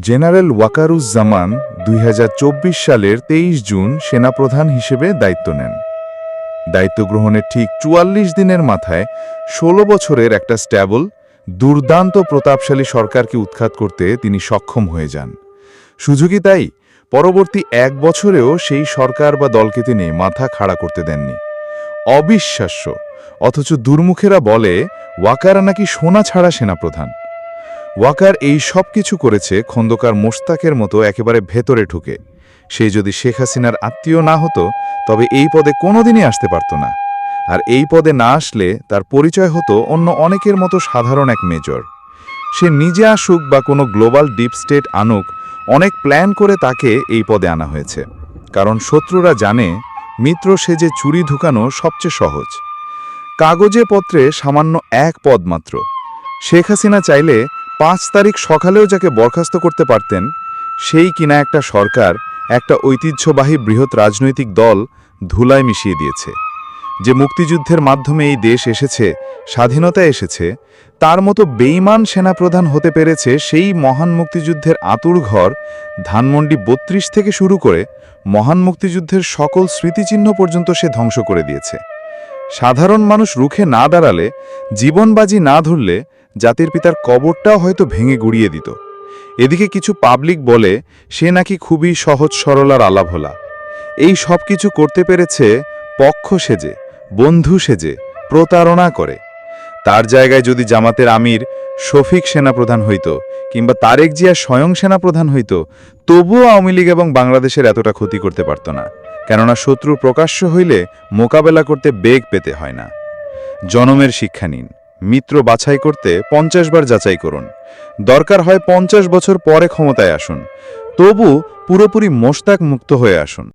General Wakeruzzaman ২০২৪ সালের ২৩ June সেনাপ্রধান হিসেবে দায়িত্ব নেন। দায়িত্ব গ্রহণের ঠিক ৪৪ দিনের মাথায় ১৬ বছরের একটা স্ট্যাবল, দুর্দান্ত প্রতাপশালী সরকারকে উৎখাত করতে তিনি সক্ষম হয়ে যান। সুযোগই তাই, পরবর্তী ১ বছরেও সেই সরকার বা দলকে তিনি মাথা খাড়া করতে দেননি। অবিশ্বাস্য, অথচ দুর্মুখেরা বলে ওয়াকারা নাকি সোনা ছাড়া সেনাপ্রধান। ওয়াকার এই সব কিছু করেছে খন্দকার মোশতাকের মতো একেবারে ভেতরে ঢুকে। সে যদি শেখ হাসিনার আত্মীয় না হতো তবে এই পদে কোনোদিনই আসতে পারত না। আর এই পদে না আসলে তার পরিচয় হতো অন্য অনেকের মতো সাধারণ এক মেজর। সে নিজে আসুক বা কোনো গ্লোবাল ডিপ স্টেট আনুক, অনেক প্ল্যান করে তাকে এই পদে আনা হয়েছে। কারণ শত্রুরা জানে মিত্র সেজে চুরি ঢুকানো সবচেয়ে সহজ। কাগজে পত্রে সামান্য এক পদ মাত্র। শেখ হাসিনা চাইলে ৫ তারিখ সকালেও যাকে বরখাস্ত করতে পারতেন, সেই কিনা একটা সরকার, একটা ঐতিহ্যবাহী বৃহৎ রাজনৈতিক দল ধুলায় মিশিয়ে দিয়েছে। যে মুক্তিযুদ্ধের মাধ্যমে এই দেশ এসেছে, স্বাধীনতা এসেছে, তার মতো বেঈমান সেনাপ্রধান হতে পেরেছে সেই মহান মুক্তিযুদ্ধের আঁতুড়ঘর ধানমন্ডি ৩২ থেকে শুরু করে মহান মুক্তিযুদ্ধের সকল স্মৃতিচিহ্ন পর্যন্ত সে ধ্বংস করে দিয়েছে। সাধারণ মানুষ রুখে না দাঁড়ালে, জীবনবাজি না ধরলে জাতির পিতার কবরটাও হয়তো ভেঙে গুড়িয়ে দিত। এদিকে কিছু পাবলিক বলে সে নাকি খুবই সহজ সরল আর আলাভোলা। এই সব কিছু করতে পেরেছে পক্ষ সেজে, বন্ধু সেজে, প্রতারণা করে। তার জায়গায় যদি জামাতের আমির শফিক সেনাপ্রধান হইত, কিংবা তারেক জিয়া স্বয়ং সেনাপ্রধান হইত, তবুও আওয়ামী লীগ এবং বাংলাদেশের এতটা ক্ষতি করতে পারত না। কেননা শত্রু প্রকাশ্য হইলে মোকাবেলা করতে বেগ পেতে হয় না। জনমের শিক্ষা নিন, মিত্র বাছাই করতে ৫০ বার যাচাই করুন। দরকার হয় ৫০ বছর পরে ক্ষমতায় আসুন, তবু পুরোপুরি মোশতাক মুক্ত হয়ে আসুন।